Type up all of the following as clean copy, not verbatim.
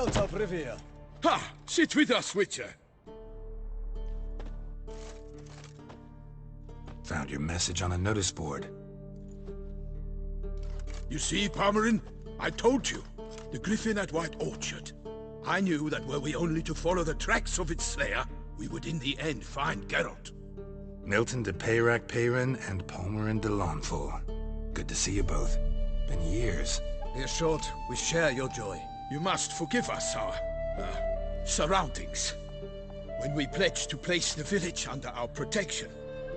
Geralt of Rivia. Ha! Sit with us, Witcher. Found your message on a notice board. You see, Parmarin? I told you. The Griffin at White Orchard. I knew that were we only to follow the tracks of its slayer, we would in the end find Geralt. Milton de Peyrac Peyrin and Palmerin de Lawnful. Good to see you both. Been years. Be assured, we share your joy. You must forgive us our, surroundings. When we pledged to place the village under our protection,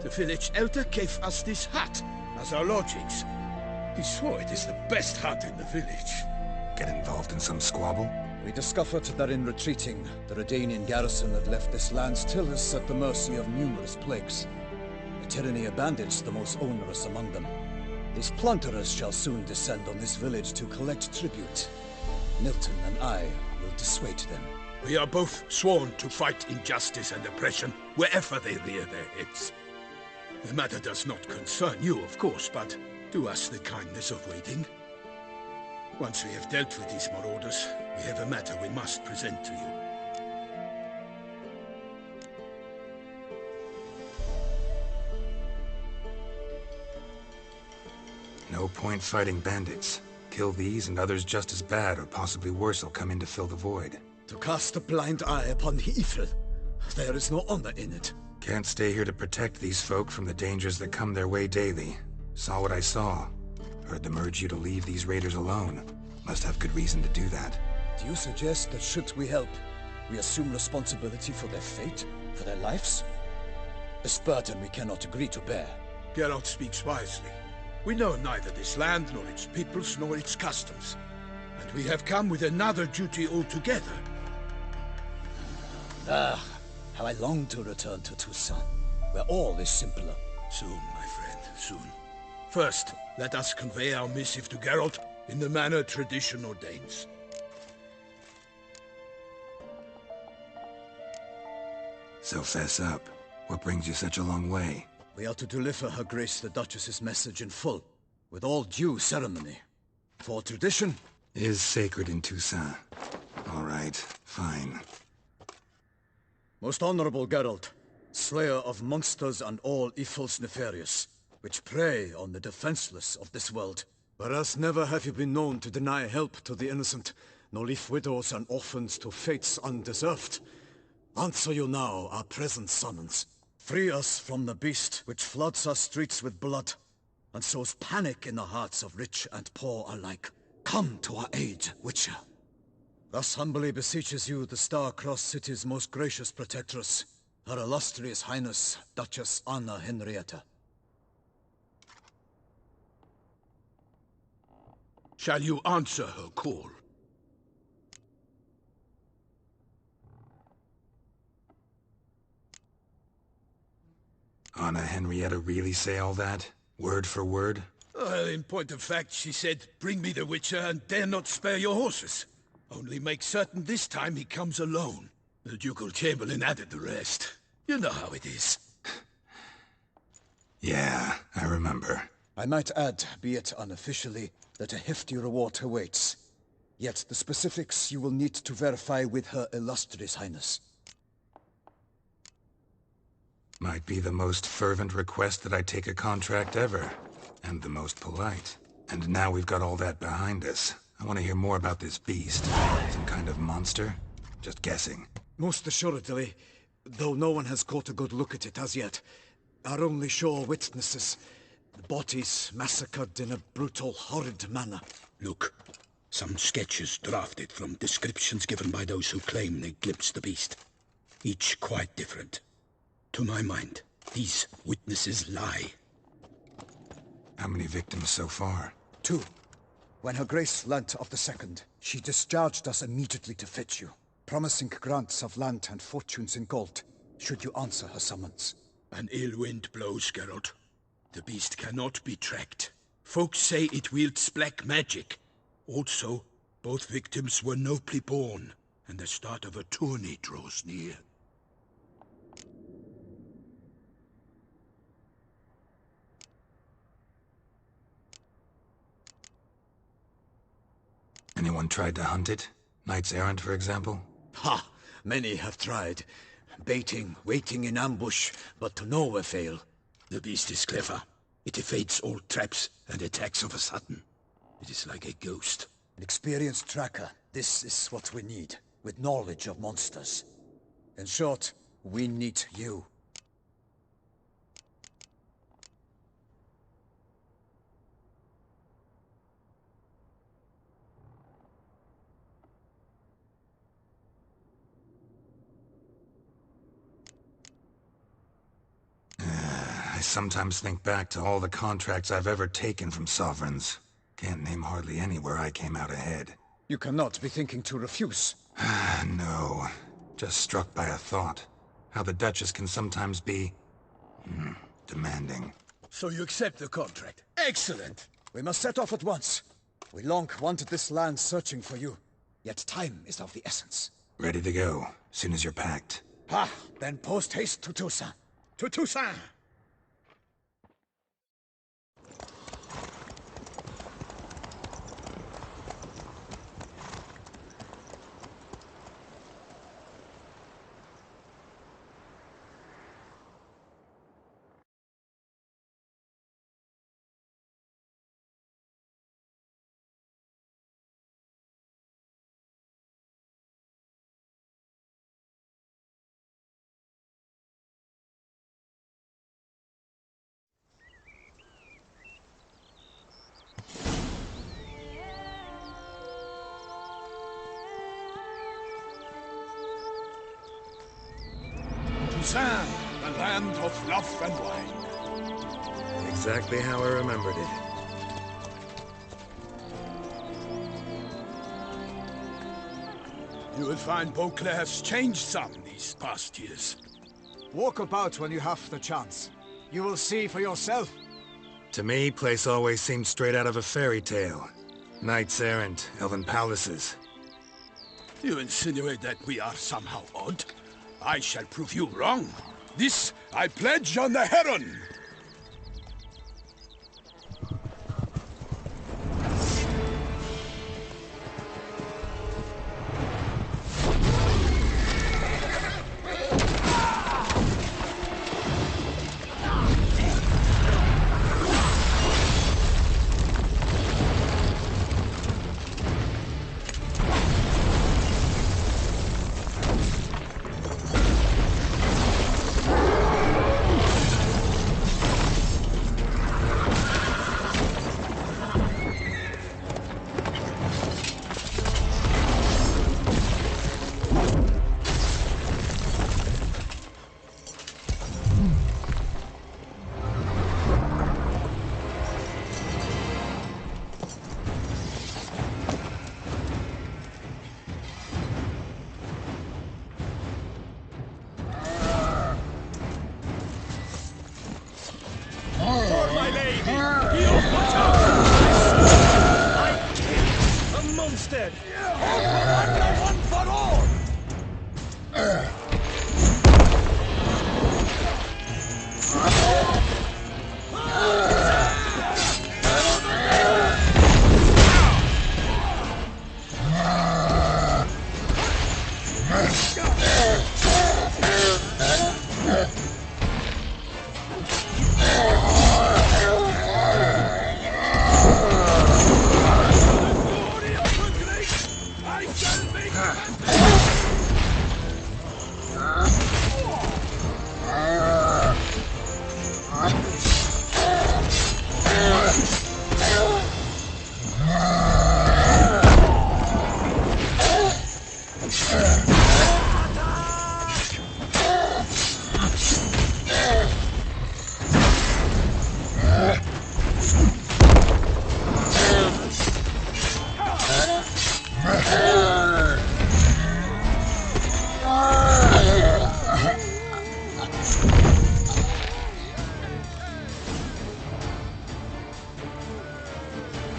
the village elder gave us this hut as our lodgings. He swore it is the best hut in the village. Get involved in some squabble? We discovered that in retreating, the Redanian garrison that left this land still is at the mercy of numerous plagues. The tyranny of bandits the most onerous among them. These plunderers shall soon descend on this village to collect tribute. Milton and I will dissuade them. We are both sworn to fight injustice and oppression wherever they rear their heads. The matter does not concern you, of course, but do us the kindness of waiting. Once we have dealt with these marauders, we have a matter we must present to you. No point fighting bandits. Kill these and others just as bad, or possibly worse, will come in to fill the void. To cast a blind eye upon the evil, there is no honor in it. Can't stay here to protect these folk from the dangers that come their way daily. Saw what I saw. Heard them urge you to leave these raiders alone. Must have good reason to do that. Do you suggest that should we help, we assume responsibility for their fate, for their lives? A burden we cannot agree to bear. Geralt speaks wisely. We know neither this land, nor its peoples, nor its customs. And we have come with another duty altogether. Ah, how I long to return to Toussaint, where all is simpler. Soon, my friend, soon. First, let us convey our missive to Geralt in the manner tradition ordains. So fess up. What brings you such a long way? We are to deliver Her Grace the Duchess's message in full, with all due ceremony. For tradition is sacred in Toussaint. All right, fine. Most honorable Geralt, slayer of monsters and all evils nefarious, which prey on the defenseless of this world. Whereas never have you been known to deny help to the innocent, nor leave widows and orphans to fates undeserved. Answer you now our present summons. Free us from the beast which floods our streets with blood, and sows panic in the hearts of rich and poor alike. Come to our aid, Witcher. Thus humbly beseeches you the Star-Crossed City's most gracious protectress, Her Illustrious Highness, Duchess Anna Henrietta. Shall you answer her call? Anna Henrietta really say all that? Word for word? Well, in point of fact, she said, bring me the Witcher and dare not spare your horses. Only make certain this time he comes alone. The Ducal Chamberlain added the rest. You know how it is. Yeah, I remember. I might add, be it unofficially, that a hefty reward awaits. Yet the specifics you will need to verify with Her Illustrious Highness. Might be the most fervent request that I take a contract ever. And the most polite. And now we've got all that behind us. I want to hear more about this beast. Some kind of monster? Just guessing. Most assuredly, though no one has caught a good look at it as yet. Our only sure witnesses. The bodies massacred in a brutal, horrid manner. Look, some sketches drafted from descriptions given by those who claim they glimpsed the beast. Each quite different. To my mind, these witnesses lie. How many victims so far? 2. When Her Grace learnt of the second, she discharged us immediately to fetch you, promising grants of land and fortunes in gold, should you answer her summons. An ill wind blows, Geralt. The beast cannot be tracked. Folks say it wields black magic. Also, both victims were nobly born, and the start of a tourney draws near. Anyone tried to hunt it? Knights Errant, for example? Ha! Many have tried. Baiting, waiting in ambush, but to no avail. The beast is clever. It evades all traps and attacks of a sudden. It is like a ghost. An experienced tracker. This is what we need, with knowledge of monsters. In short, we need you. I sometimes think back to all the contracts I've ever taken from sovereigns. Can't name hardly any where I came out ahead. You cannot be thinking to refuse. No. Just struck by a thought. How the Duchess can sometimes be... demanding. So you accept the contract. Excellent! We must set off at once. We long wanted this land searching for you. Yet time is of the essence. Ready to go, soon as you're packed. Ha! Then post-haste to Toussaint. To Toussaint! Toussaint, the land of love and wine. Exactly how I remembered it. You will find Beauclair has changed some these past years. Walk about when you have the chance. You will see for yourself. To me, place always seemed straight out of a fairy tale. Knights Errant, Elven palaces. You insinuate that we are somehow odd? I shall prove you wrong. This I pledge on the Heron!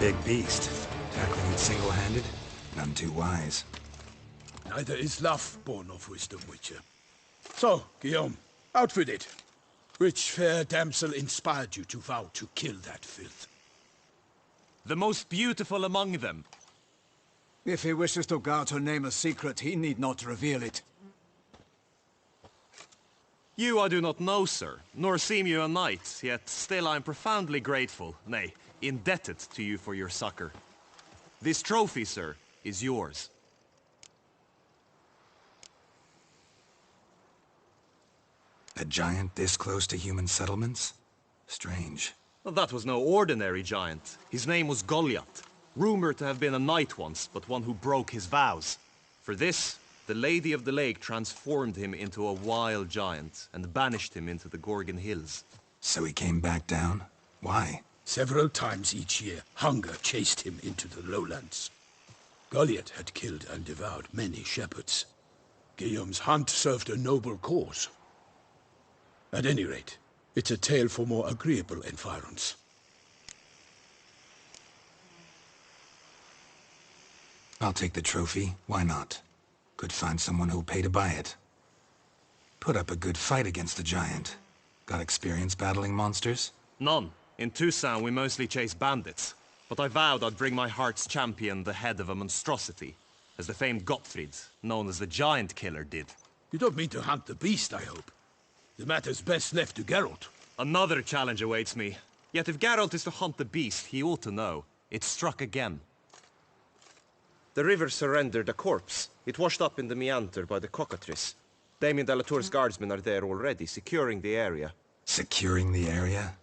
Big beast. Tackling it single-handed? None too wise. Neither is love born of wisdom, Witcher. So, Guillaume, out with it. Which fair damsel inspired you to vow to kill that filth? The most beautiful among them. If he wishes to guard her name a secret, he need not reveal it. You I do not know, sir, nor seem you a knight, yet still I am profoundly grateful, nay, indebted to you for your succor. This trophy, sir, is yours. A giant this close to human settlements? Strange. Well, that was no ordinary giant. His name was Goliath, rumored to have been a knight once, but one who broke his vows. For this, the Lady of the Lake transformed him into a wild giant and banished him into the Gorgon Hills. So he came back down? Why? Several times each year, hunger chased him into the lowlands. Goliath had killed and devoured many shepherds. Guillaume's hunt served a noble cause. At any rate, it's a tale for more agreeable environs. I'll take the trophy. Why not? Could find someone who'll pay to buy it. Put up a good fight against the giant. Got experience battling monsters? None. In Toussaint we mostly chase bandits. But I vowed I'd bring my heart's champion the head of a monstrosity, as the famed Gottfried, known as the Giant Killer, did. You don't mean to hunt the beast, I hope. The matter's best left to Geralt. Another challenge awaits me. Yet if Geralt is to hunt the beast, he ought to know. It struck again. The river surrendered a corpse. It washed up in the meander by the cockatrice. Damien de la Tour's guardsmen are there already, securing the area. Securing the area?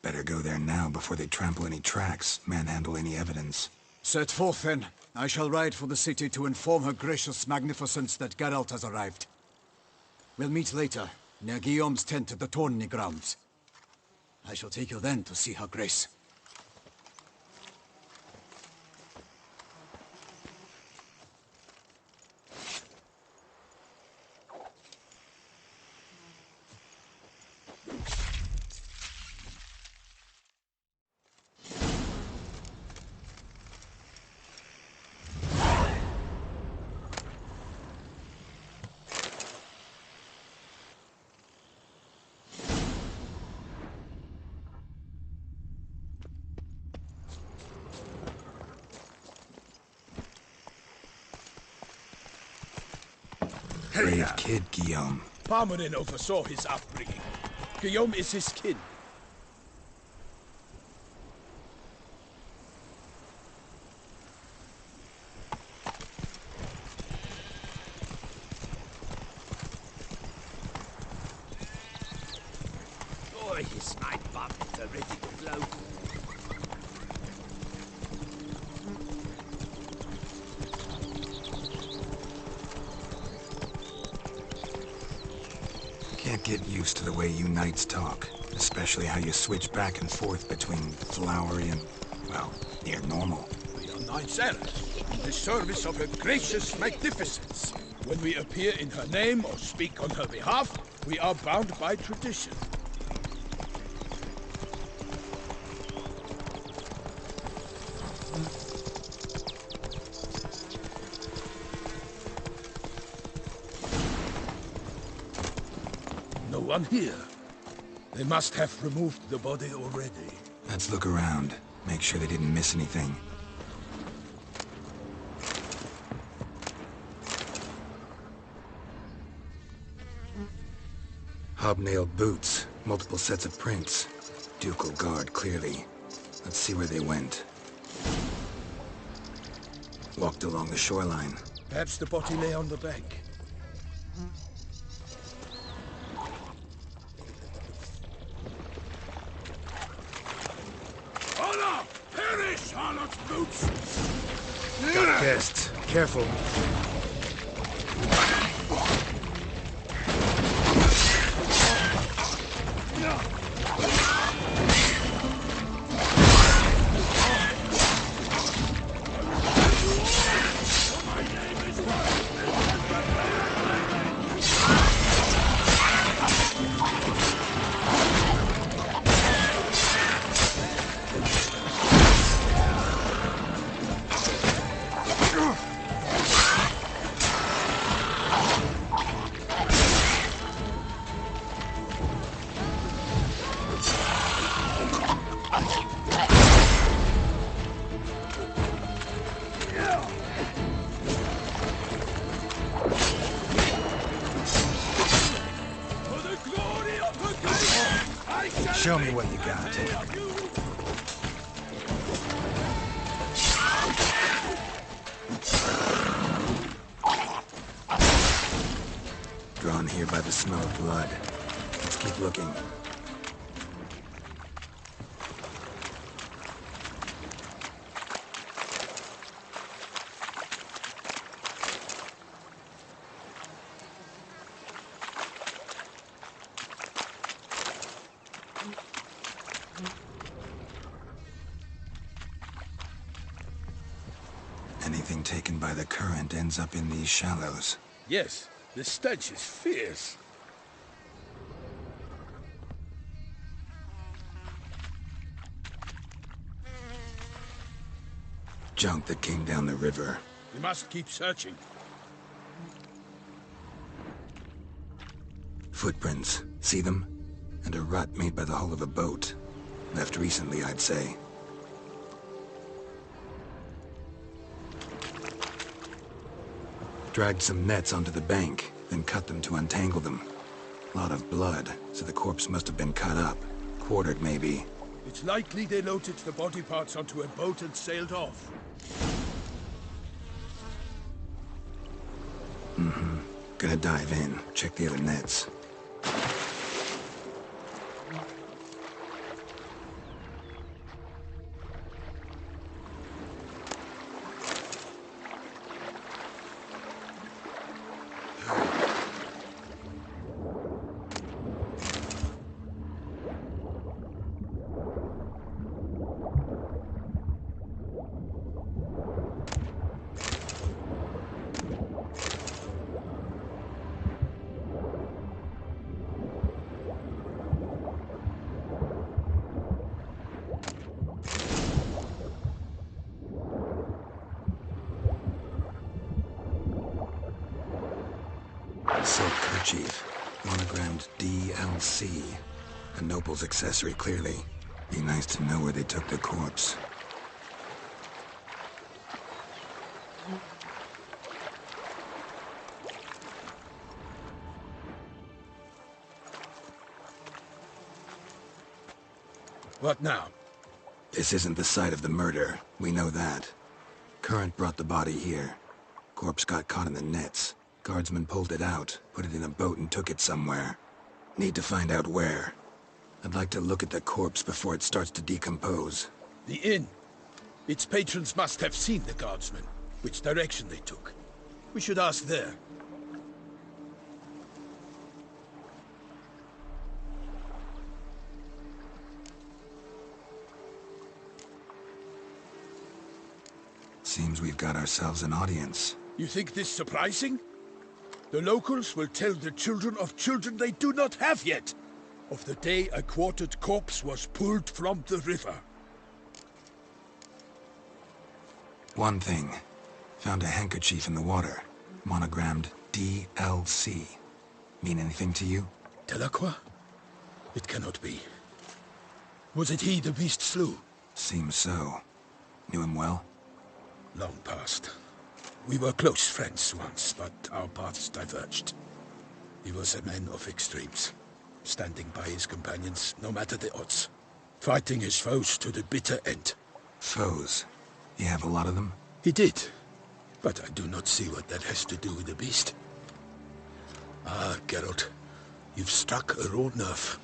Better go there now before they trample any tracks, manhandle any evidence. Set forth then. I shall ride for the city to inform her gracious magnificence that Geralt has arrived. We'll meet later, near Guillaume's tent at the tourney grounds. I shall take you then to see her grace. Brave kid, Guillaume. Parmenin oversaw his upbringing. Guillaume is his kin. Boy, his night bumpers are ready to blow. Can't get used to the way you knights talk. Especially how you switch back and forth between flowery and, well, near normal. We are knights errant, in the service of her gracious magnificence. When we appear in her name or speak on her behalf, we are bound by tradition. No one here. They must have removed the body already. Let's look around. Make sure they didn't miss anything. Hobnailed boots. Multiple sets of prints. Ducal guard, clearly. Let's see where they went. Walked along the shoreline. Perhaps the body lay on the bank. Honor! Perish, Harlot's boots! Got guests. Careful. Show me what you got. Drawn here by the smell of blood. Let's keep looking. Anything taken by the current ends up in these shallows. Yes, the stench is fierce. Junk that came down the river. We must keep searching. Footprints. See them? And a rut made by the hull of a boat. Left recently, I'd say. Dragged some nets onto the bank, then cut them to untangle them. Lot of blood, so the corpse must have been cut up. Quartered, maybe. It's likely they loaded the body parts onto a boat and sailed off. Gonna dive in, check the other nets. Silk kerchief, monogrammed DLC. A noble's accessory, clearly. Be nice to know where they took the corpse. What now? This isn't the site of the murder. We know that. Current brought the body here. Corpse got caught in the nets. Guardsmen pulled it out, put it in a boat and took it somewhere. Need to find out where. I'd like to look at the corpse before it starts to decompose. The inn. Its patrons must have seen the guardsmen, which direction they took. We should ask there. Seems we've got ourselves an audience. You think this surprising? The locals will tell the children of children they do not have yet, of the day a quartered corpse was pulled from the river. One thing. Found a handkerchief in the water. Monogrammed DLC. Mean anything to you? Delacroix? It cannot be. Was it he the beast slew? Seems so. Knew him well? Long past. We were close friends once, but our paths diverged. He was a man of extremes, standing by his companions no matter the odds, fighting his foes to the bitter end. Foes? You have a lot of them? He did, but I do not see what that has to do with the beast. Ah, Geralt, you've struck a raw nerve.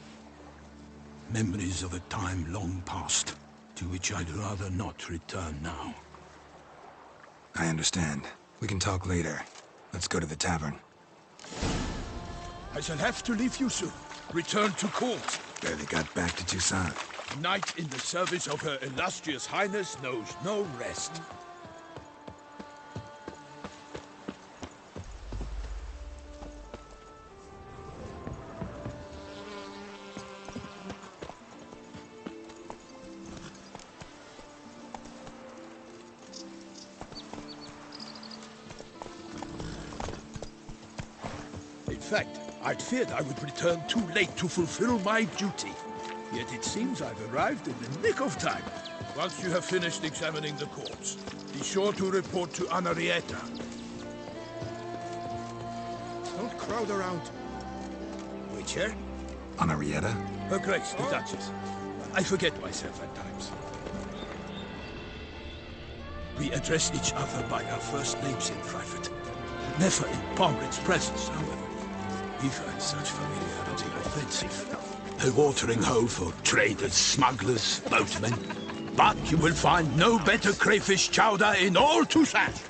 Memories of a time long past, to which I'd rather not return now. I understand. We can talk later. Let's go to the tavern. I shall have to leave you soon. Return to court. Barely got back to Toussaint. Knight in the service of Her Illustrious Highness knows no rest. In fact, I'd feared I would return too late to fulfill my duty. Yet it seems I've arrived in the nick of time. Once you have finished examining the corpse, be sure to report to Anarietta. Don't crowd around. Witcher? On Arietta? Her Grace, the Duchess. I forget myself at times. We address each other by our first names in private. Never in Pomred's presence, however. We find such familiarity offensive. A watering hole for traders, smugglers, boatmen. But you will find no better crayfish chowder in all Toussaint.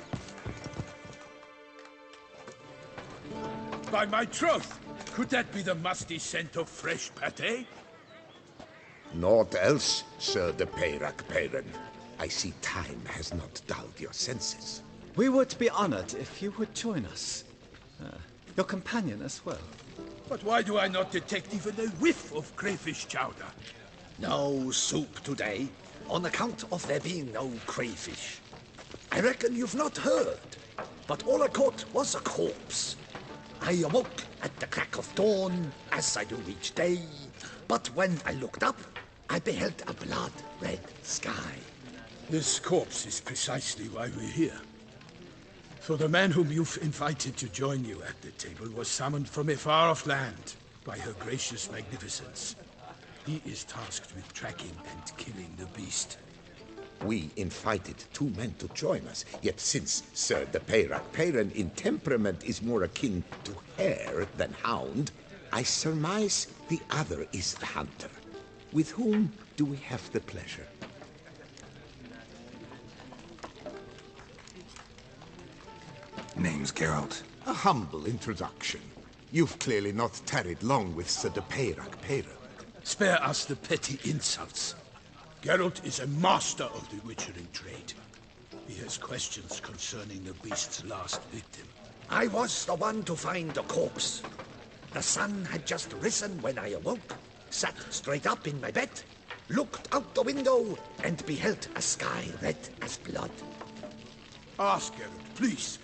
By my troth, could that be the musty scent of fresh pâté? Naught else, Sir de Peyrac Peyran. I see time has not dulled your senses. We would be honored if you would join us. Your companion as well. But why do I not detect even a whiff of crayfish chowder? No soup today, on account of there being no crayfish. I reckon you've not heard, but all I caught was a corpse. I awoke at the crack of dawn, as I do each day, but when I looked up, I beheld a blood-red sky. This corpse is precisely why we're here. For the man whom you've invited to join you at the table was summoned from a far-off land by her gracious magnificence. He is tasked with tracking and killing the beast. We invited two men to join us, yet since Sir de Peyrac Peyran in temperament is more akin to hare than hound, I surmise the other is the hunter. With whom do we have the pleasure? Name's Geralt. A humble introduction. You've clearly not tarried long with Sir de Peyrac Peyran. Spare us the petty insults. Geralt is a master of the witchering trade. He has questions concerning the beast's last victim. I was the one to find the corpse. The sun had just risen when I awoke, sat straight up in my bed, looked out the window, and beheld a sky red as blood. Ask Geralt, please,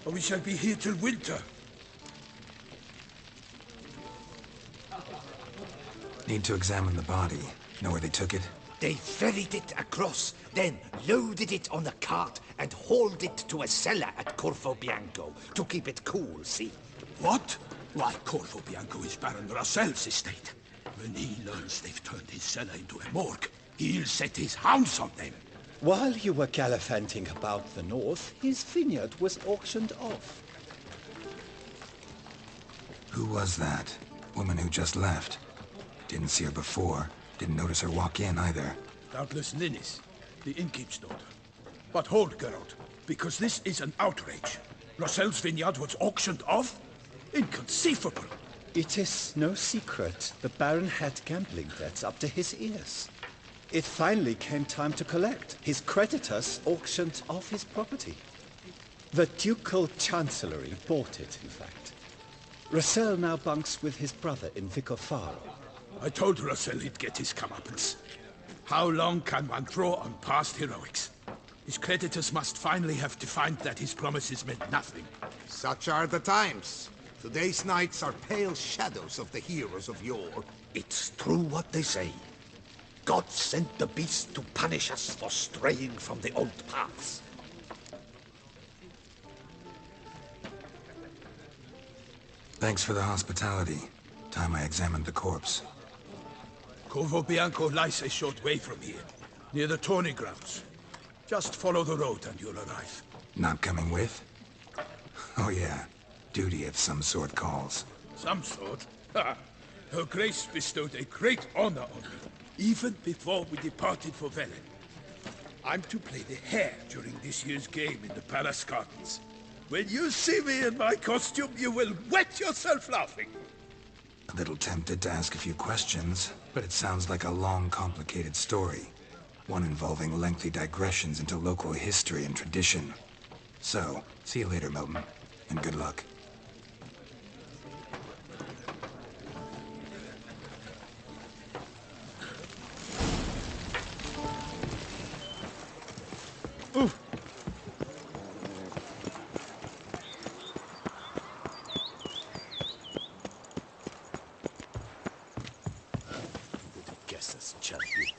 or we shall be here till winter. Need to examine the body. Know where they took it? They ferried it across, then loaded it on a cart and hauled it to a cellar at Corvo Bianco to keep it cool, see? What? Why, Corvo Bianco is Baron Rossel's estate. When he learns they've turned his cellar into a morgue, he'll set his hounds on them. While you were gallivanting about the north, his vineyard was auctioned off. Who was that? Woman who just left. Didn't see her before. Didn't notice her walk in either. Doubtless Ninnis, the innkeep's daughter. But hold, Geralt, because this is an outrage. Rossel's vineyard was auctioned off? Inconceivable! It is no secret the Baron had gambling debts up to his ears. It finally came time to collect. His creditors auctioned off his property. The Ducal Chancellery bought it, in fact. Rossel now bunks with his brother in Vicofaro. I told Rossel he'd get his comeuppance. How long can one draw on past heroics? His creditors must finally have defined that his promises meant nothing. Such are the times. Today's knights are pale shadows of the heroes of yore. It's true what they say. God sent the beast to punish us for straying from the old paths. Thanks for the hospitality. Time I examined the corpse. Corvo Bianco lies a short way from here, near the tourney grounds. Just follow the road and you'll arrive. Not coming with? Oh yeah. Duty of some sort calls. Some sort? Ha! Her Grace bestowed a great honor on me, even before we departed for Velen. I'm to play the hare during this year's game in the palace gardens. When you see me in my costume, you will wet yourself laughing. A little tempted to ask a few questions, but it sounds like a long, complicated story. One involving lengthy digressions into local history and tradition. So, see you later, Milton, and good luck. Guess us, champion.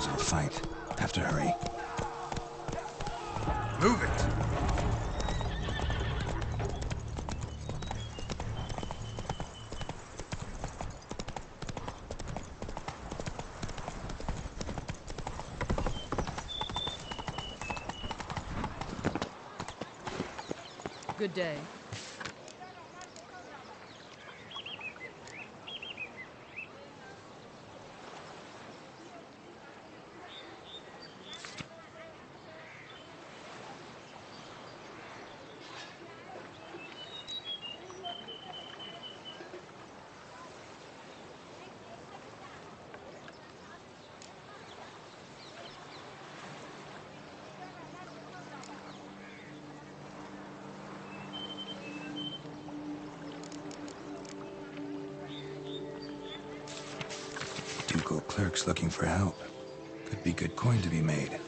as I'll fight. Have to hurry. Move it! Good day. Ducal clerks looking for help. Could be good coin to be made.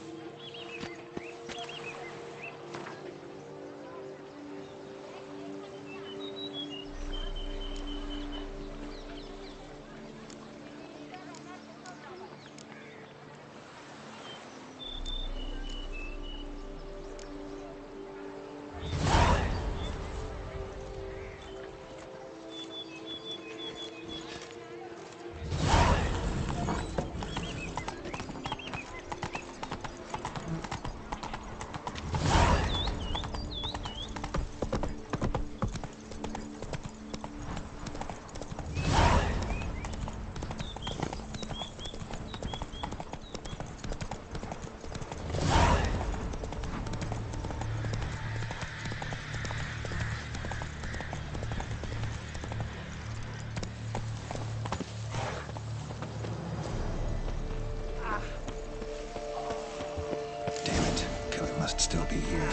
Still be here.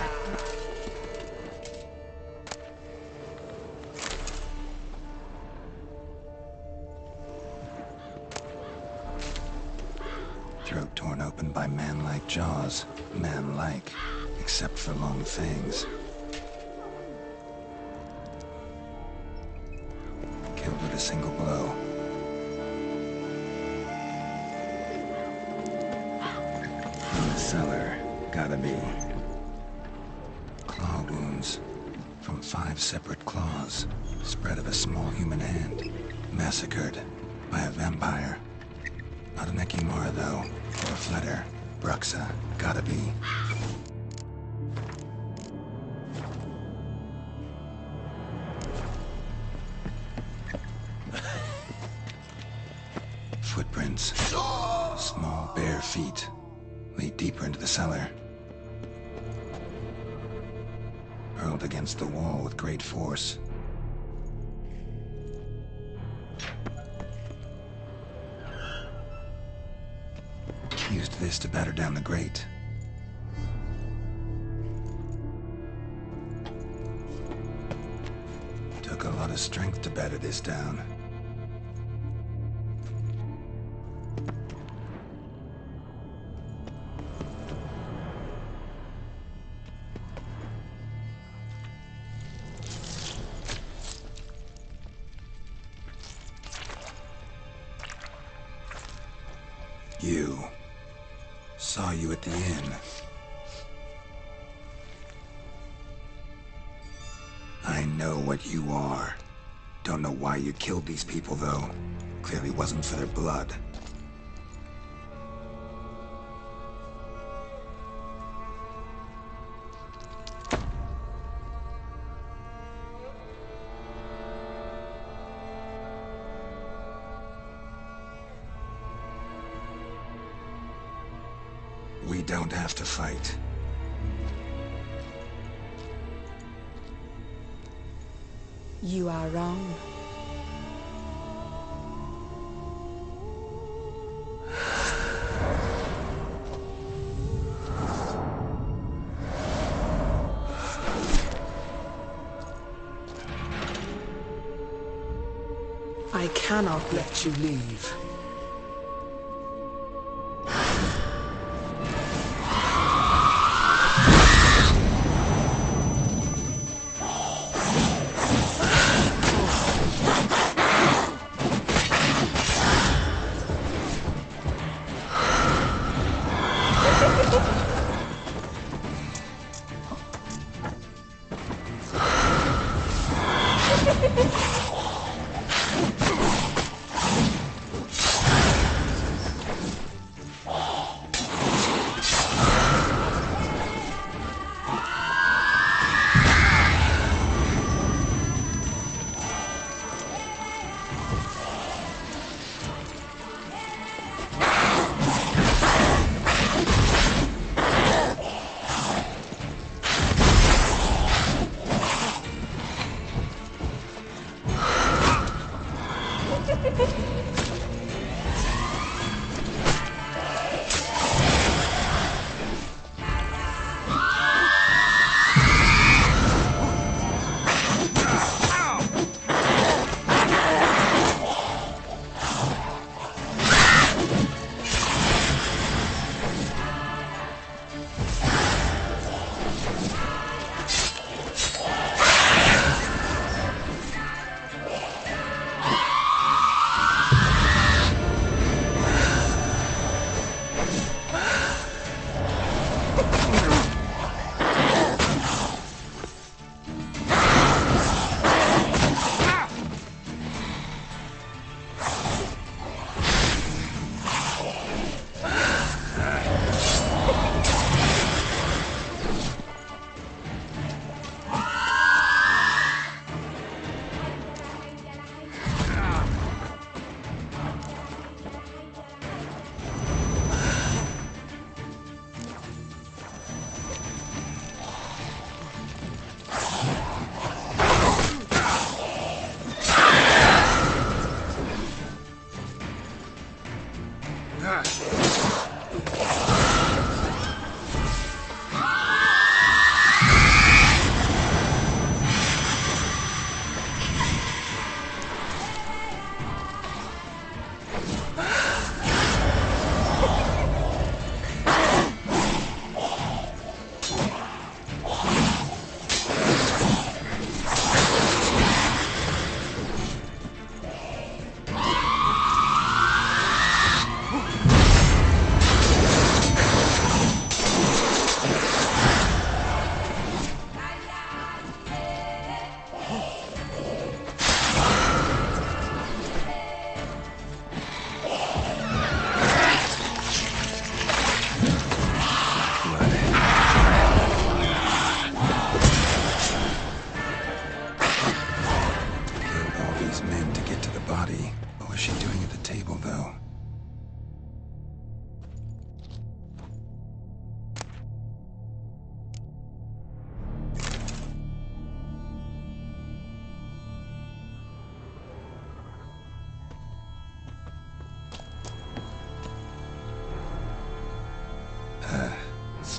Throat torn open by man-like jaws. Man-like, except for long fangs. Killed with a single blow. In the cellar, gotta be. Wounds from 5 separate claws, spread of a small human hand, massacred by a vampire. Not an Ekimara, though, or a Fletter. Bruxa, gotta be. Footprints. Small, bare feet lead deeper into the cellar. Hurled against the wall with great force. Used this to batter down the grate. Took a lot of strength to batter this down. You. Saw you at the inn. I know what you are. Don't know why you killed these people, though. Clearly wasn't for their blood. We don't have to fight. You are wrong. I cannot let you leave.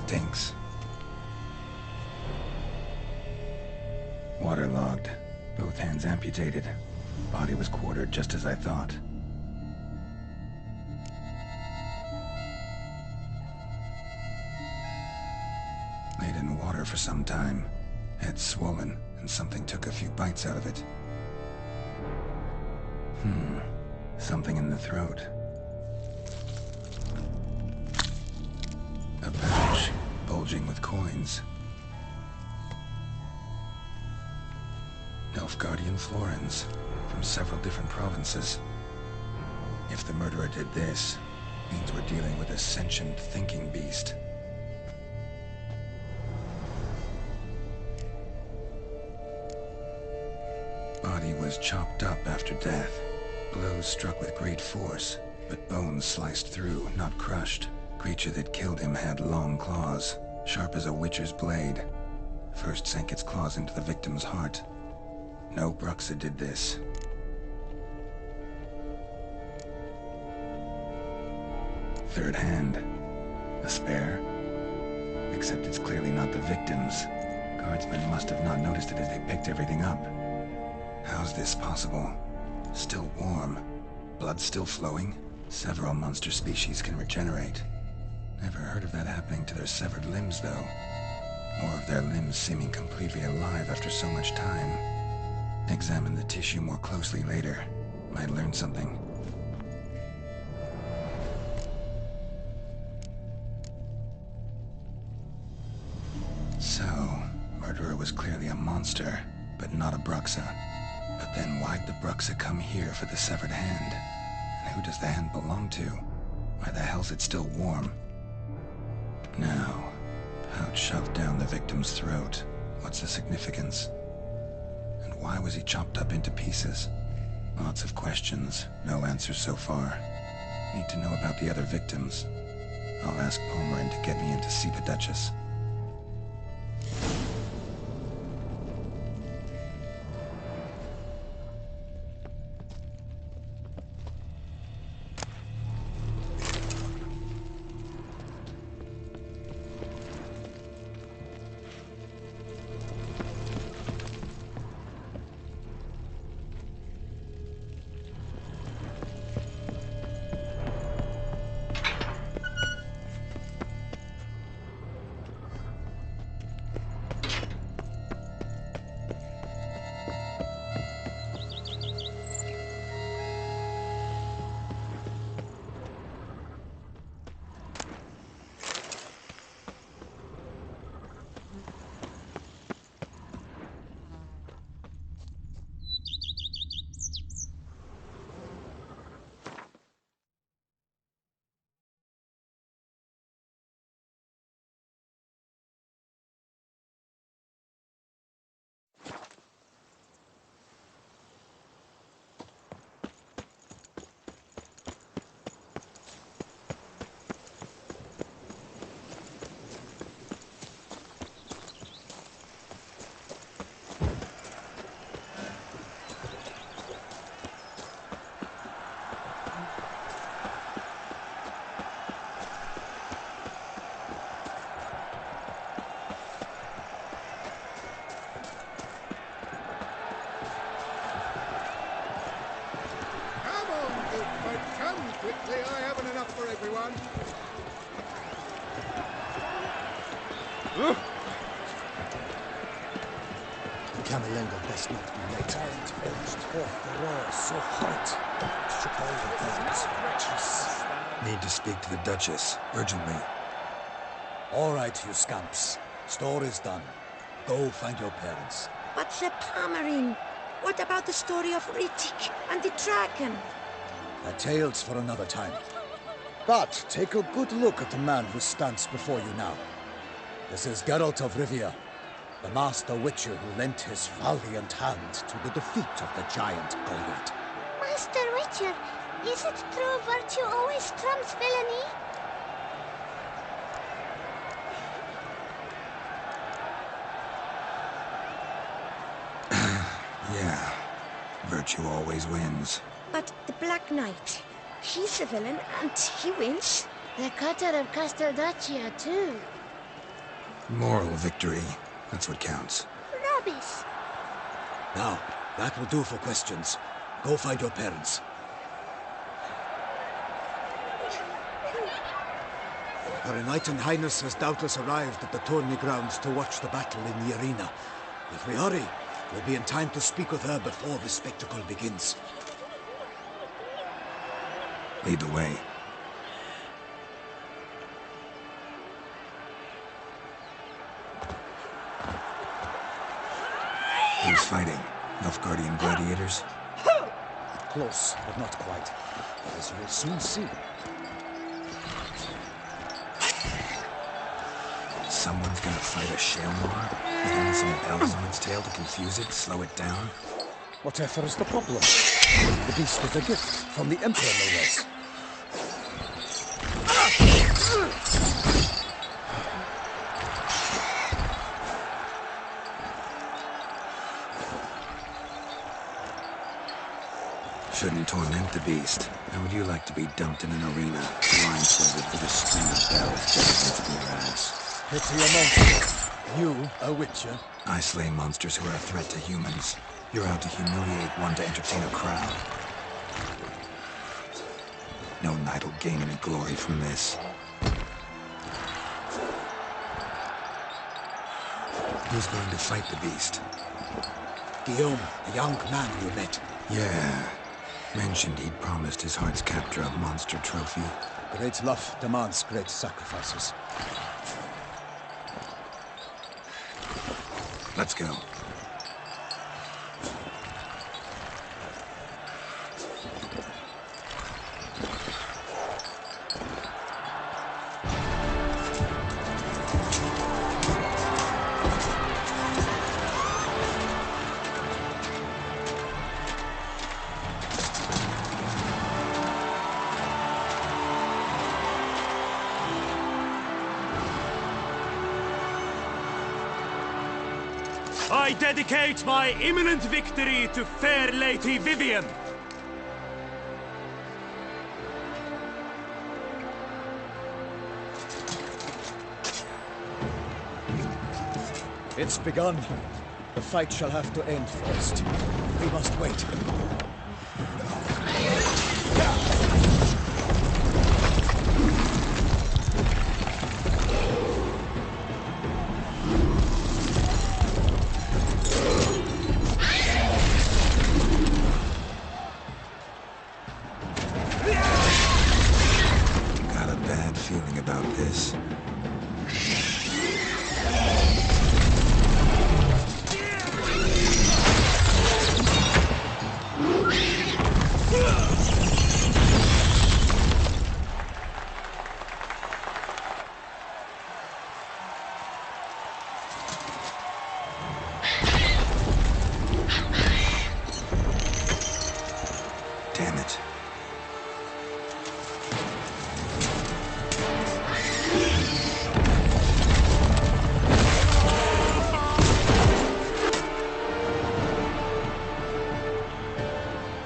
stinks. Waterlogged. Both hands amputated. Body was quartered just as I thought. Laid in water for some time. Head swollen, and something took a few bites out of it. Something in the throat. A pouch, bulging with coins. Nilfgaardian florins, from several different provinces. If the murderer did this, means we're dealing with a sentient thinking beast. Body was chopped up after death. Blows struck with great force, but bones sliced through, not crushed. Creature that killed him had long claws, sharp as a witcher's blade. First sank its claws into the victim's heart. No Bruxa did this. Third hand. A spare? Except it's clearly not the victim's. Guardsmen must have not noticed it as they picked everything up. How's this possible? Still warm. Blood still flowing? Several monster species can regenerate. Never heard of that happening to their severed limbs, though. Or of their limbs seeming completely alive after so much time. Examine the tissue more closely later. Might learn something. So, murderer was clearly a monster, but not a Bruxa. But then why'd the Bruxa come here for the severed hand? And who does the hand belong to? Why the hell's it still warm? Now, pouch shoved down the victim's throat. What's the significance? And why was he chopped up into pieces? Lots of questions, no answers so far. Need to know about the other victims. I'll ask Palmerin to get me in to see the Duchess. Quickly, I haven't enough for everyone. Camerlengo best not be late. Giant edged off the roar so hot. Shook all the bones. Need to speak to the Duchess, urgently. All right, you scamps. Store is done. Go find your parents. But the Palmerin, what about the story of Rittik and the dragon? A tale's for another time. But take a good look at the man who stands before you now. This is Geralt of Rivia, the master witcher who lent his valiant hand to the defeat of the giant Goliath. Master Witcher, is it true virtue always trumps villainy? Yeah, virtue always wins. But the Black Knight, he's a villain and he wins. The cutter of Casteldaccia, too. Moral victory. That's what counts. Rubbish. Now, that will do for questions. Go find your parents. Her Enlightened Highness has doubtless arrived at the tourney grounds to watch the battle in the arena. If we hurry, we'll be in time to speak with her before the spectacle begins. Lead the way. Who's fighting? Nilfgaardian gladiators? Close, but not quite. As you will soon see. Someone's gonna fight a Shaelmaar? With only some bells on its tail to confuse it, slow it down? Whatever is the problem? The beast is a gift from the Emperor, no less. Shouldn't torment the beast. How would you like to be dumped in an arena, blindfolded with a string of bells jabbed into your ass? Pity a monster. You, a witcher? I slay monsters who are a threat to humans. You're out to humiliate one to entertain a crowd. No knight will gain any glory from this. Who's going to fight the beast? Guillaume, the young man you met. Yeah. Mentioned he'd promised his heart's captor a monster trophy. Great love demands great sacrifices. Let's go. I dedicate my imminent victory to fair Lady Vivienne. It's begun. The fight shall have to end first. We must wait. Got a bad feeling about this. Damn it.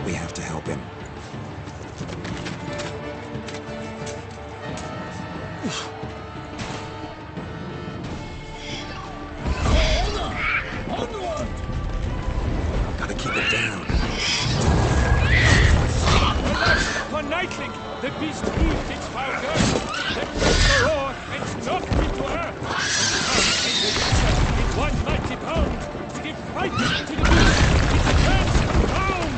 We have to help him. Gotta keep it down. For Nightling, the beast heaved its foul girth, then broke the roar and knocked it to earth. And the creature in one mighty pound to give fight to the beast. It turns round.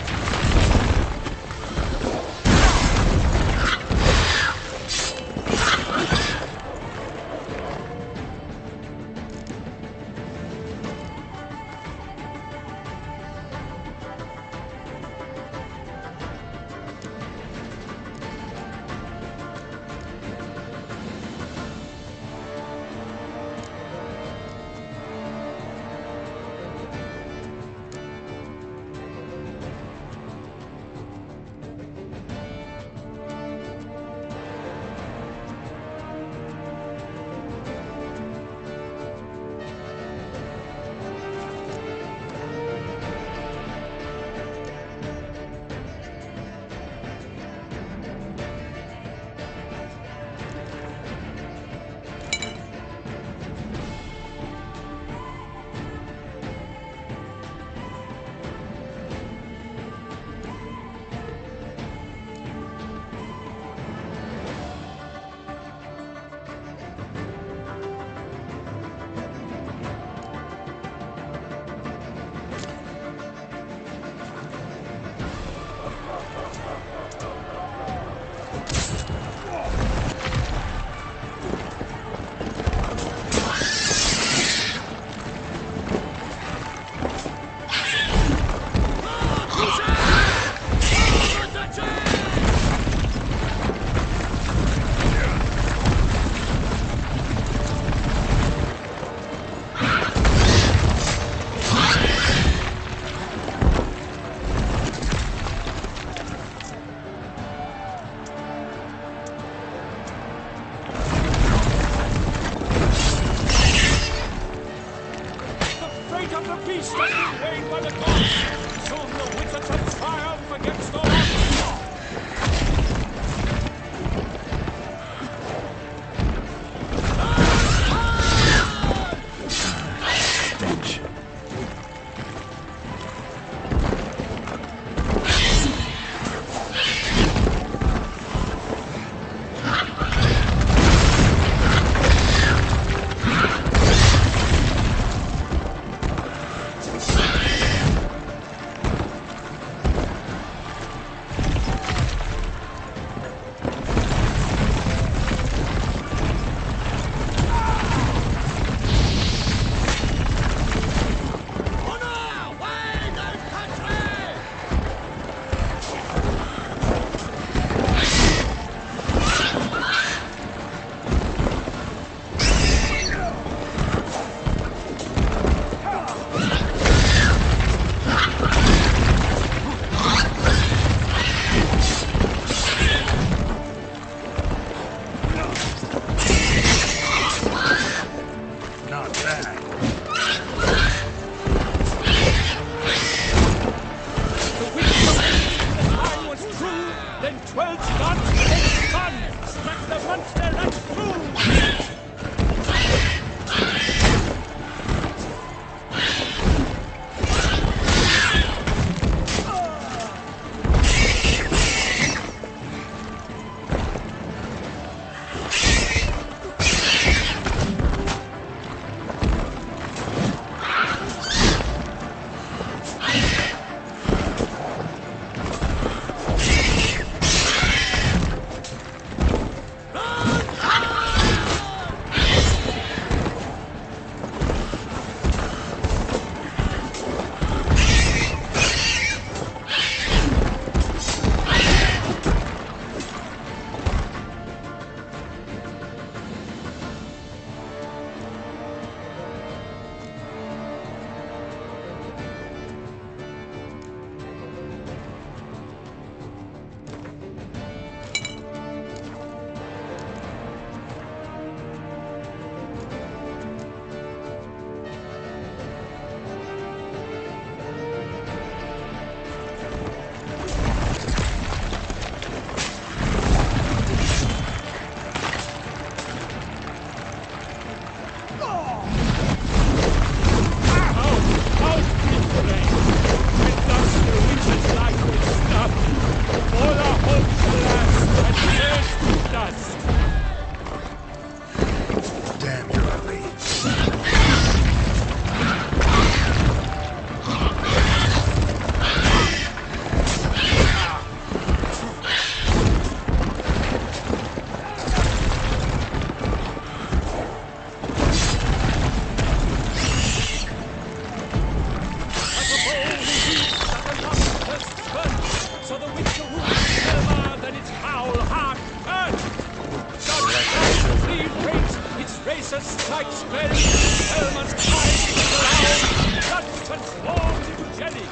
strike spell, Helmut's eyes loud, blood transformed into jelly.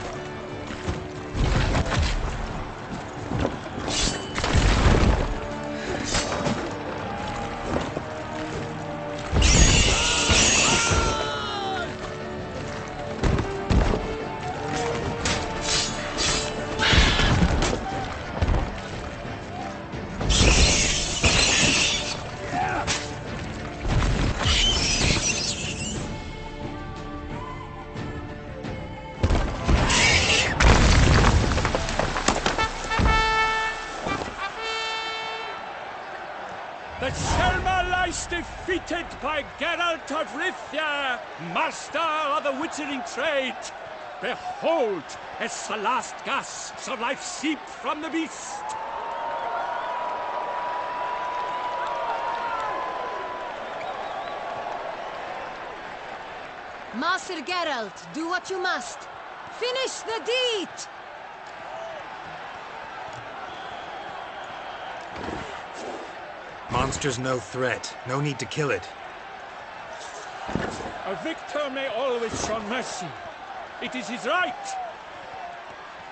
The Selma lies defeated by Geralt of Rivia, master of the witchering trade. Behold, as the last gasps of life seep from the beast. Master Geralt, do what you must. Finish the deed! Monster's no threat. No need to kill it. A victor may always show mercy. It is his right.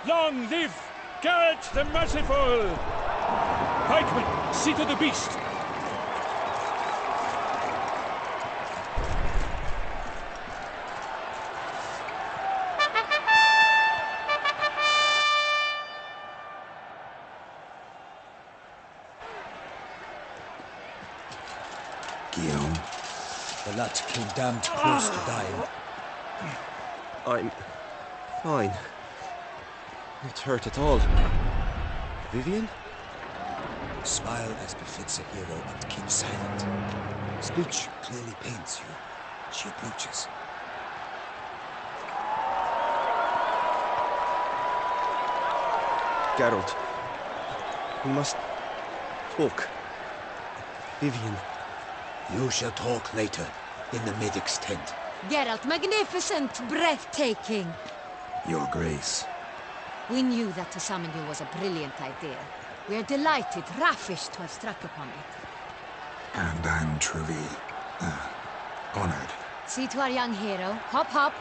Long live Geralt the Merciful! Pikemen, see to the beast. Guillaume. The lad came damned close to dying. I'm fine. Not hurt at all. Vivian? Smile as befits a hero and keep silent. Speech clearly pains you. She approaches. Geralt. We must talk. Vivian. You shall talk later, in the medic's tent. Geralt, magnificent, breathtaking. Your Grace. We knew that to summon you was a brilliant idea. We are delighted, ravished to have struck upon it. And I'm truly, honored. See to our young hero. Hop, hop.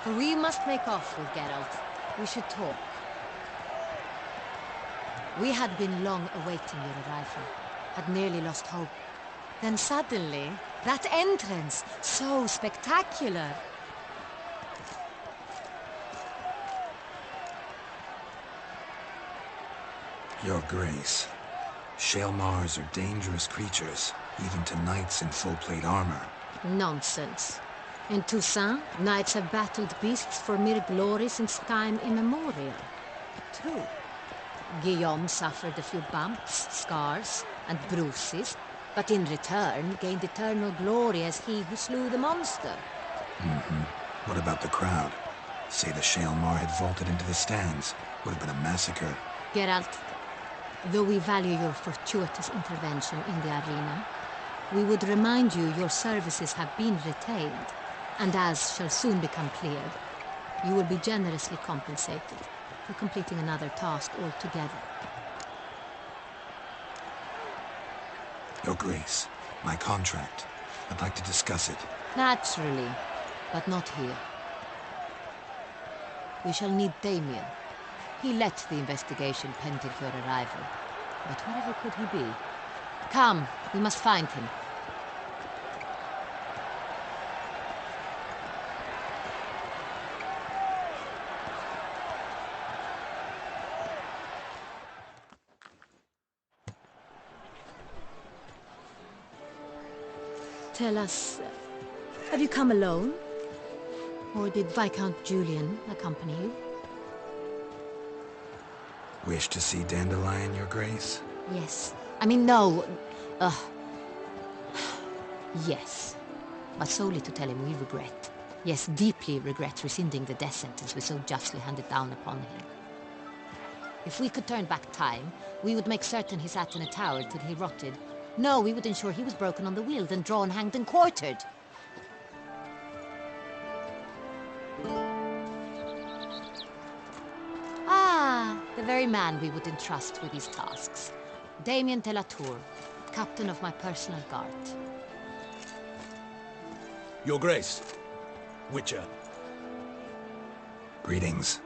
For we must make off with Geralt. We should talk. We had been long awaiting your arrival. Had nearly lost hope. Then suddenly, that entrance, so spectacular. Your Grace. Shaelmars are dangerous creatures, even to knights in full-plate armor. Nonsense. In Toussaint, knights have battled beasts for mere glory since time immemorial. True. Guillaume suffered a few bumps, scars, and bruises, but in return gained eternal glory as he who slew the monster. What about the crowd? Say the Shaelmar had vaulted into the stands. Would have been a massacre. Geralt, though we value your fortuitous intervention in the arena, we would remind you your services have been retained, and as shall soon become clear, you will be generously compensated for completing another task altogether. Your Grace, my contract. I'd like to discuss it. Naturally, but not here. We shall need Damien. He led the investigation pending your arrival. But wherever could he be? Come, we must find him. Tell us, have you come alone? Or did Viscount Julian accompany you? Wish to see Dandelion, Your Grace? Yes. I mean, no. Yes. But solely to tell him we regret. Yes, deeply regret rescinding the death sentence we so justly handed down upon him. If we could turn back time, we would make certain he sat in a tower till he rotted. No, we would ensure he was broken on the wheel, then drawn, hanged, and quartered. Ah, the very man we would entrust with these tasks. Damien de la Tour, captain of my personal guard. Your Grace. Witcher. Greetings.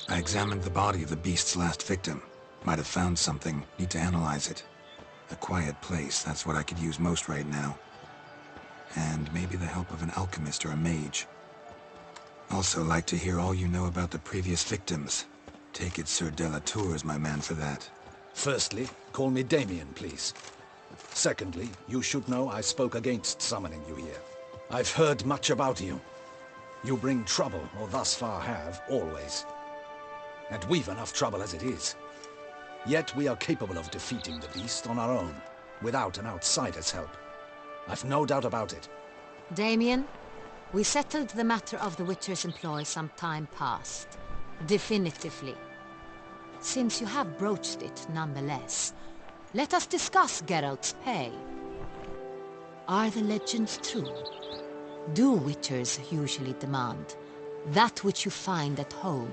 I examined the body of the beast's last victim. Might have found something. Need to analyze it. A quiet place, that's what I could use most right now. And maybe the help of an alchemist or a mage. Also like to hear all you know about the previous victims. Take it Sir Delatour is my man for that. Firstly, call me Damien, please. Secondly, you should know I spoke against summoning you here. I've heard much about you. You bring trouble, or thus far have, always. And we've enough trouble as it is. Yet we are capable of defeating the beast on our own, without an outsider's help. I've no doubt about it. Damien, we settled the matter of the Witcher's employ some time past. Definitively. Since you have broached it nonetheless, let us discuss Geralt's pay. Are the legends true? Do Witchers usually demand that which you find at home,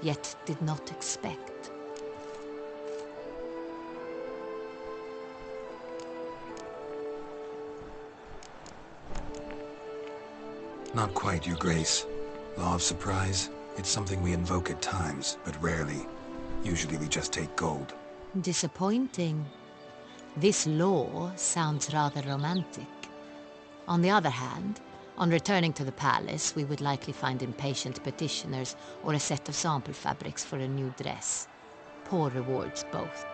yet did not expect? Not quite, Your Grace. Law of surprise, it's something we invoke at times, but rarely. Usually we just take gold. Disappointing. This law sounds rather romantic. On the other hand, on returning to the palace, we would likely find impatient petitioners or a set of sample fabrics for a new dress. Poor rewards both.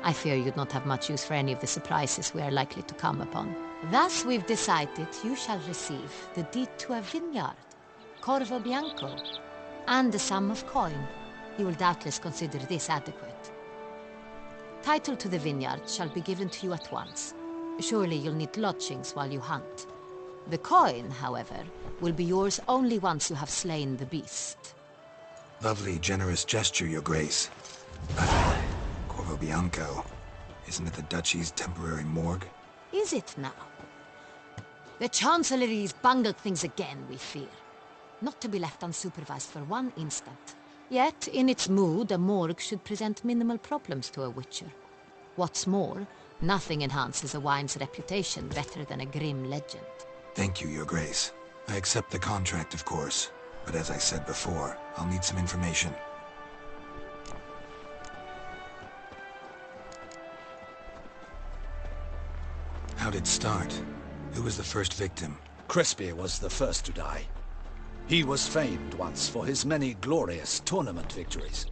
I fear you'd not have much use for any of the surprises we are likely to come upon. Thus we've decided you shall receive the deed to a vineyard, Corvo Bianco, and a sum of coin. You will doubtless consider this adequate. Title to the vineyard shall be given to you at once. Surely you'll need lodgings while you hunt. The coin, however, will be yours only once you have slain the beast. Lovely, generous gesture, Your Grace. But Corvo Bianco, isn't it the Duchy's temporary morgue? Is it now? The Chancellery's bungled things again, we fear. Not to be left unsupervised for one instant. Yet, in its mood, a morgue should present minimal problems to a Witcher. What's more, nothing enhances a wine's reputation better than a grim legend. Thank you, Your Grace. I accept the contract, of course. But as I said before, I'll need some information. How'd it start? Who was the first victim? Crespi was the first to die. He was famed once for his many glorious tournament victories.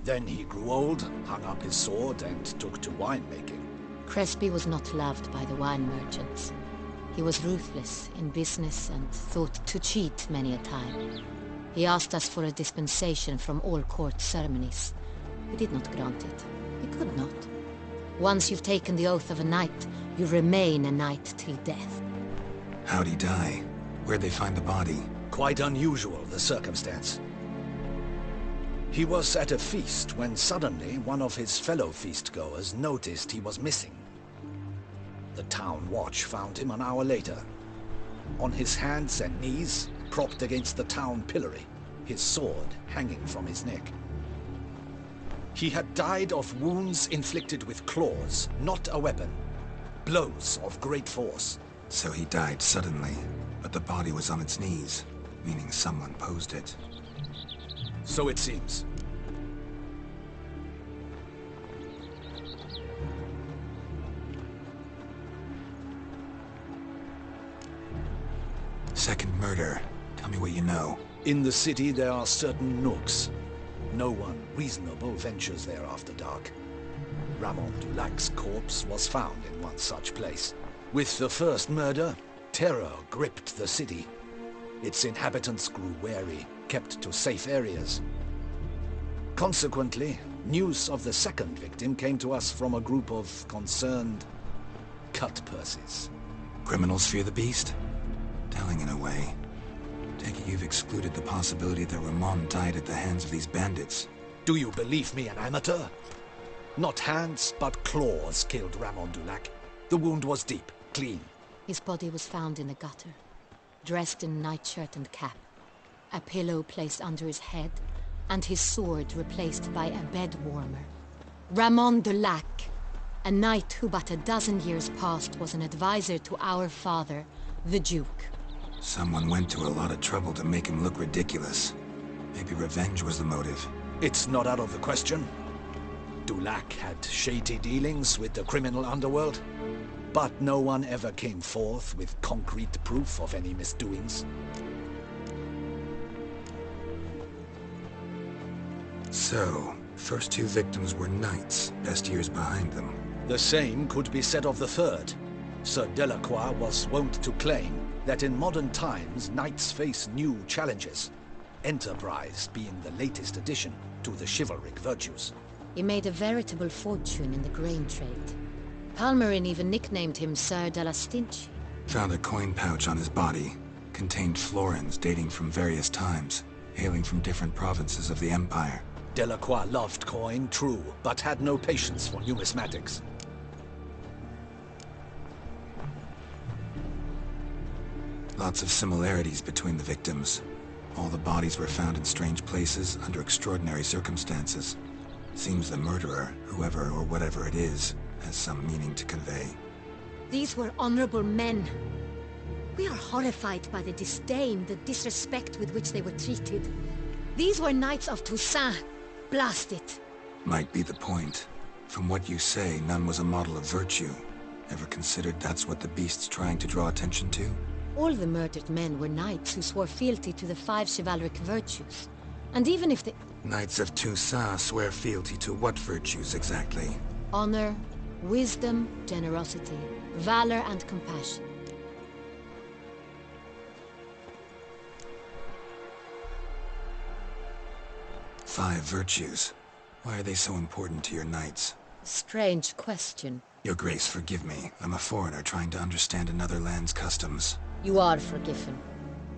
Then he grew old, hung up his sword, and took to winemaking. Crespi was not loved by the wine merchants. He was ruthless in business and thought to cheat many a time. He asked us for a dispensation from all court ceremonies. We did not grant it. We could not. Once you've taken the oath of a knight, you remain a knight till death. How'd he die? Where'd they find the body? Quite unusual, the circumstance. He was at a feast when suddenly one of his fellow feast-goers noticed he was missing. The town watch found him an hour later. On his hands and knees, propped against the town pillory, his sword hanging from his neck. He had died of wounds inflicted with claws, not a weapon. Blows of great force. So he died suddenly, but the body was on its knees, meaning someone posed it. So it seems. Second murder. Tell me what you know. In the city there are certain nooks. No one reasonable ventures there after dark. Ramon Dulac's corpse was found in one such place. With the first murder, terror gripped the city. Its inhabitants grew wary, kept to safe areas. Consequently, news of the second victim came to us from a group of concerned cut-purses. Criminals fear the beast? Telling in a way. Take it you've excluded the possibility that Ramon died at the hands of these bandits. Do you believe me an amateur? Not hands, but claws killed Ramon Dulac. The wound was deep, clean. His body was found in a gutter, dressed in nightshirt and cap, a pillow placed under his head, and his sword replaced by a bed warmer. Ramon de Lac, a knight who but a dozen years past was an advisor to our father, the Duke. Someone went to a lot of trouble to make him look ridiculous. Maybe revenge was the motive. It's not out of the question. Dulac had shady dealings with the criminal underworld, but no one ever came forth with concrete proof of any misdoings. So, first two victims were knights, best years behind them. The same could be said of the third. Sir Delacroix was wont to claim that in modern times knights face new challenges, enterprise being the latest addition to the chivalric virtues. He made a veritable fortune in the grain trade. Palmerin even nicknamed him Sir de la Stinchi. Found a coin pouch on his body. Contained florins dating from various times, hailing from different provinces of the Empire. Delacroix loved coin, true, but had no patience for numismatics. Lots of similarities between the victims. All the bodies were found in strange places under extraordinary circumstances. Seems the murderer, whoever or whatever it is, has some meaning to convey. These were honorable men. We are horrified by the disdain, the disrespect with which they were treated. These were knights of Toussaint. Blast it. Might be the point. From what you say, none was a model of virtue. Ever considered that's what the beast's trying to draw attention to? All the murdered men were knights who swore fealty to the 5 chivalric virtues. And even if the... Knights of Toussaint swear fealty to what virtues exactly? Honor, wisdom, generosity, valor, and compassion. Five virtues. Why are they so important to your knights? Strange question. Your Grace, forgive me. I'm a foreigner trying to understand another land's customs. You are forgiven.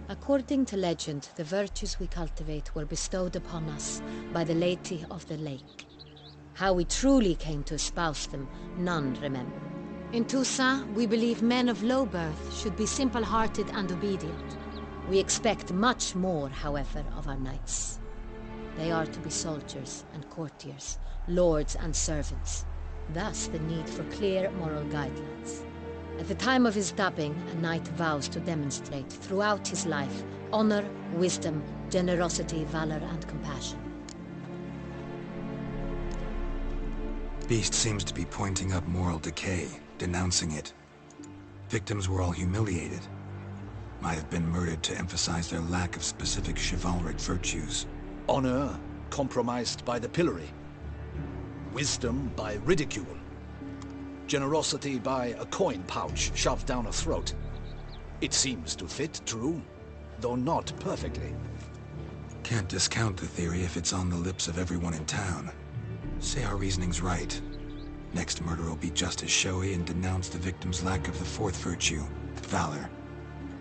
According to legend, the virtues we cultivate were bestowed upon us by the Lady of the Lake. How we truly came to espouse them, none remember. In Toussaint, we believe men of low birth should be simple-hearted and obedient. We expect much more, however, of our knights. They are to be soldiers and courtiers, lords and servants. Thus the need for clear moral guidelines. At the time of his dubbing, a knight vows to demonstrate throughout his life honor, wisdom, generosity, valor, and compassion. Beast seems to be pointing up moral decay, denouncing it. Victims were all humiliated. Might have been murdered to emphasize their lack of specific chivalric virtues. Honor compromised by the pillory. Wisdom by ridicule. Generosity by a coin pouch shoved down a throat. It seems to fit, true, though not perfectly. Can't discount the theory if it's on the lips of everyone in town. Say our reasoning's right. Next murder will be just as showy and denounce the victim's lack of the fourth virtue, valor.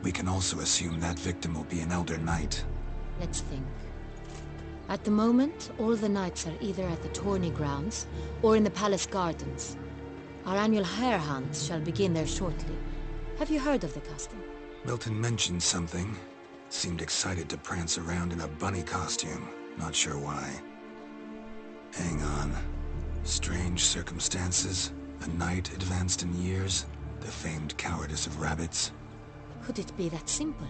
We can also assume that victim will be an elder knight. Let's think. At the moment, all the knights are either at the tourney grounds or in the palace gardens. Our annual hare hunt shall begin there shortly. Have you heard of the custom? Milton mentioned something. Seemed excited to prance around in a bunny costume. Not sure why. Hang on. Strange circumstances. A knight advanced in years. The famed cowardice of rabbits. Could it be that simple?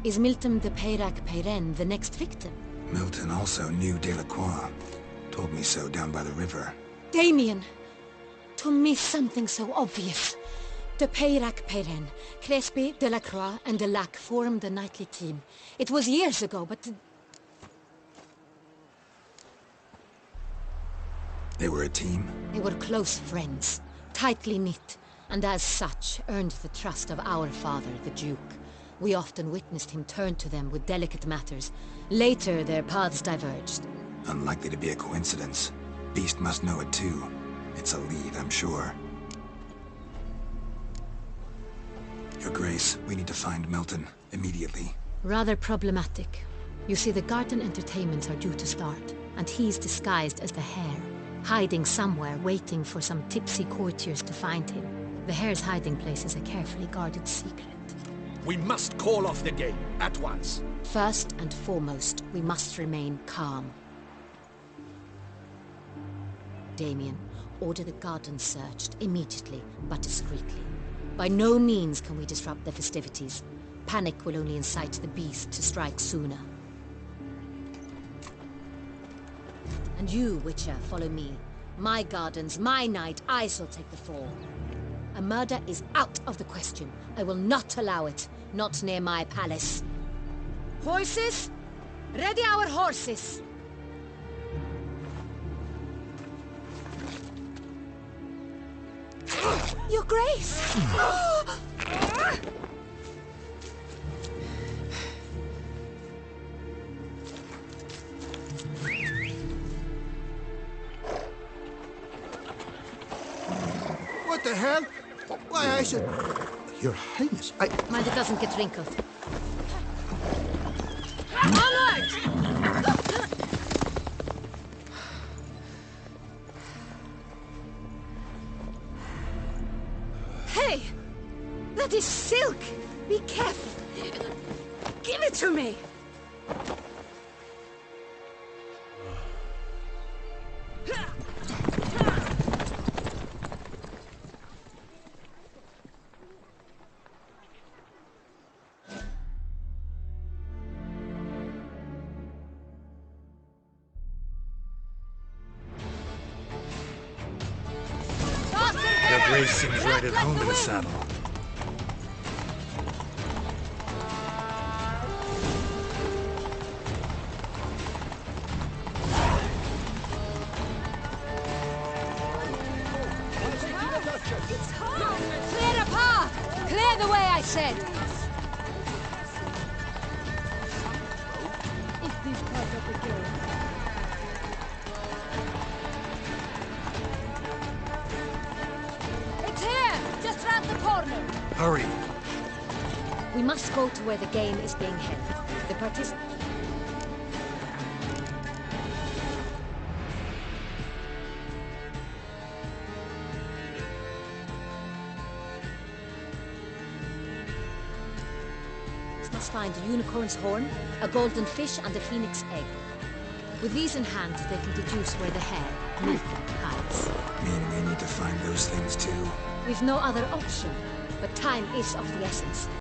Is Milton de Peyrac-Peyren the next victim? Milton also knew Delacroix. Told me so down by the river. Damien! To miss something so obvious. De Peyrac-Peyren, Crespi, Delacroix, and de Lac formed a knightly team. It was years ago, but... They were a team? They were close friends, tightly knit, and as such earned the trust of our father, the Duke. We often witnessed him turn to them with delicate matters. Later, their paths diverged. Unlikely to be a coincidence. Beast must know it too. It's a lead, I'm sure. Your Grace, we need to find Milton, immediately. Rather problematic. You see, the garden entertainments are due to start, and he's disguised as the Hare, hiding somewhere, waiting for some tipsy courtiers to find him. The Hare's hiding place is a carefully guarded secret. We must call off the game, at once. First and foremost, we must remain calm. Damien, order the garden searched immediately, but discreetly. By no means can we disrupt the festivities. Panic will only incite the beast to strike sooner. And you, Witcher, follow me. My gardens, my night, I shall take the fall. A murder is out of the question. I will not allow it. Not near my palace. Horses? Ready our horses! Your Grace! What the hell? Why, I should... Your Highness, Mind it doesn't get wrinkled. Onward! Hey! That is silk! Be careful! Give it to me! Your Grace seems right at home in the saddle. Clear a path! Clear the way, I said! Is this part of the game? It's here! Just round the corner! Hurry! We must go to where the game is being held. The participants... must find a unicorn's horn, a golden fish, and a phoenix egg. With these in hand, they can deduce where the hare, Milken, hides. Mean we need to find those things too? We've no other option, but time is of the essence.